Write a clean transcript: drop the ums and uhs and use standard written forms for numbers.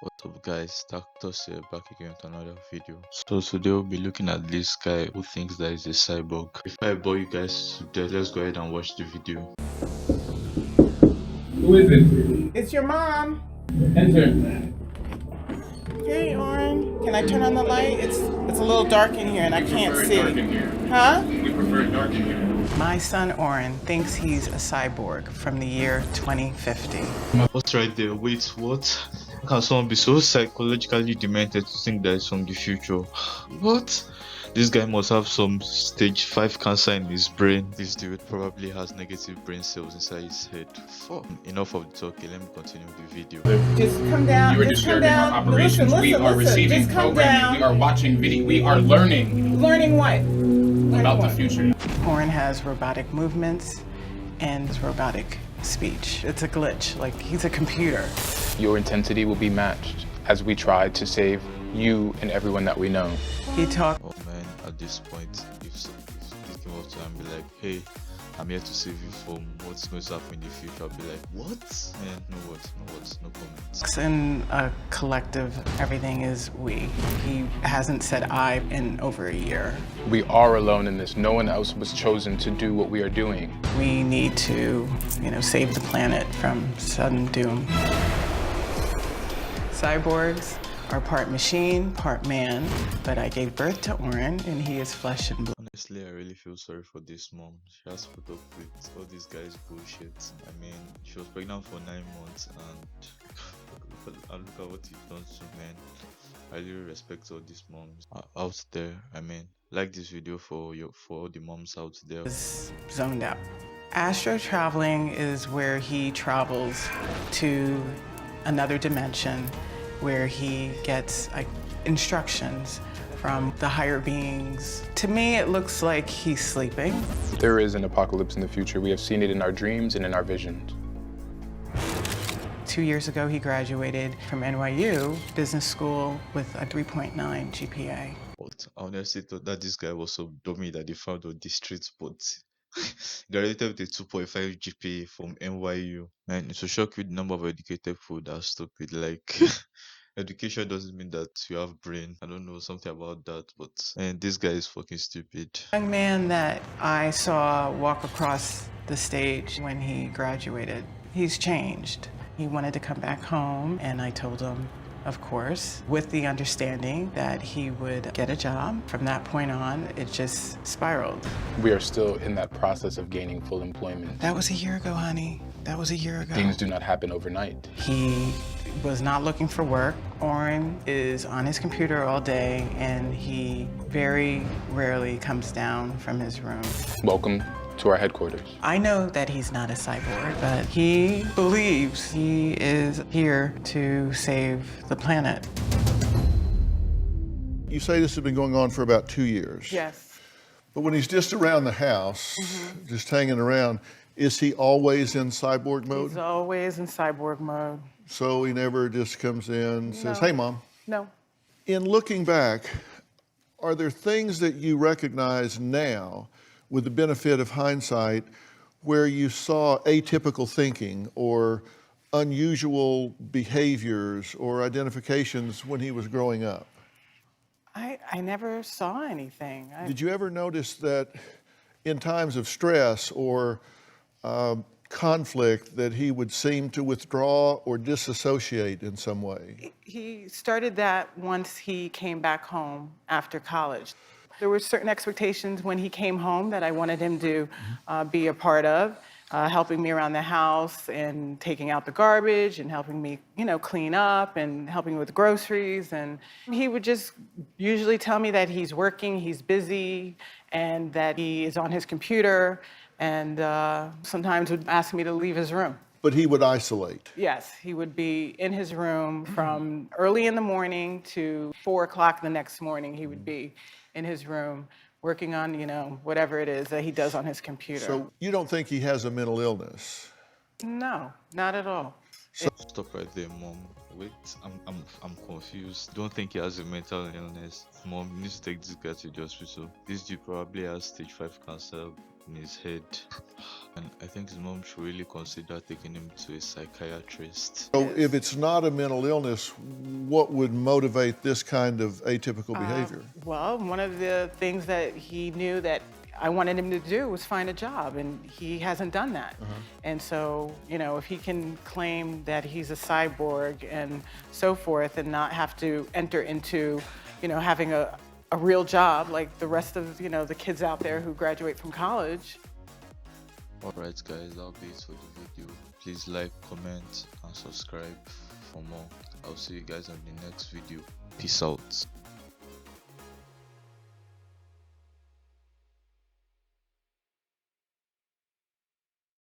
What's up guys, Tactus here, back again with another video. So today we'll be looking at this guy who thinks that he's a cyborg. Before I bore you guys to death, let's go ahead and watch the video. Who is it? It's your mom. Enter. Hey, Oren. Can I turn on the light? It's a little dark in here and I can't Prefer see. dark in here. Huh? We prefer dark in here. My son Oren thinks he's a cyborg from the year 2050. What's right there? Wait, what? How can someone be so psychologically demented to think that it's from the future? What? This guy must have some stage 5 cancer in his brain. This dude probably has negative brain cells inside his head. Fuck. Enough of the talking, let me continue with the video. Just come down. You are Just come disturbing our down. operations. Listen, we are listen. receiving Just come programming. down. We are watching video. We are learning Learning what? about the future. Oren has robotic movements and robotic speech. It's a glitch. Like he's a computer. Your intensity will be matched as we try to save you and everyone that we know. He talks. Oh man, at this point, if this came up to him and be like, hey, I'm here to save you from what's going to happen in the future, I'll be like, what? Man, no words, no comments. In a collective, everything is we. He hasn't said I in over a year. We are alone in this. No one else was chosen to do what we are doing. We need to, save the planet from sudden doom. Cyborgs are part machine, part man, but I gave birth to Oren and he is flesh and blood. Honestly, I really feel sorry for this mom. She has put up with all this guy's bullshit. I mean, she was pregnant for 9 months and look at what he's done to man. I really respect all these moms out there. I mean, like this video for all the moms out there. Is zoned out. Astro traveling is where he travels to another dimension where he gets instructions from the higher beings. To me, it looks like he's sleeping. There is an apocalypse in the future. We have seen it in our dreams and in our visions. 2 years ago, he graduated from NYU Business School with a 3.9 GPA. But I honestly thought that this guy was so dummy that they found on the streets, but graduated with a 2.5 GPA from NYU. Man, it's a shock with the number of educated people that's stupid. Like, education doesn't mean that you have brain. I don't know, something about that, but man, this guy is fucking stupid. Young man that I saw walk across the stage when he graduated, he's changed. He wanted to come back home, and I told him, of course, with the understanding that he would get a job. From that point on, it just spiraled. We are still in that process of gaining full employment. That was a year ago, honey. That was a year ago. Things do not happen overnight. He was not looking for work. Oren is on his computer all day, and he very rarely comes down from his room. Welcome to our headquarters. I know that he's not a cyborg, but he believes he is here to save the planet. You say this has been going on for about 2 years. Yes. But when he's just around the house, just hanging around, is he always in cyborg mode? He's always in cyborg mode. So he never just comes in and says, No. hey, Mom. No. In looking back, are there things that you recognize now with the benefit of hindsight where you saw atypical thinking or unusual behaviors or identifications when he was growing up? I never saw anything. Did you ever notice that in times of stress or conflict that he would seem to withdraw or disassociate in some way? He started that once he came back home after college. There were certain expectations when he came home that I wanted him to be a part of, helping me around the house and taking out the garbage and helping me, clean up and helping with groceries. And he would just usually tell me that he's working, he's busy, and that he is on his computer, and sometimes would ask me to leave his room. But he would isolate. Yes, he would be in his room from early in the morning to 4 o'clock the next morning. He would be in his room working on, whatever it is that he does on his computer. So you don't think he has a mental illness? No, not at all. Stop right there, Mom. Wait, I'm confused. Don't think he has a mental illness. Mom, you need to take this guy to the hospital. This dude probably has stage 5 cancer. in his head. And I think his mom should really consider taking him to a psychiatrist. So if it's not a mental illness, what would motivate this kind of atypical behavior? Well, one of the things that he knew that I wanted him to do was find a job, and he hasn't done that. And so, you know, if he can claim that he's a cyborg and so forth and not have to enter into, you know, having a real job like the rest of, you know, the kids out there who graduate from college. Alright guys, that'll be it for the video. Please like, comment and subscribe for more. I'll see you guys on the next video. Peace out.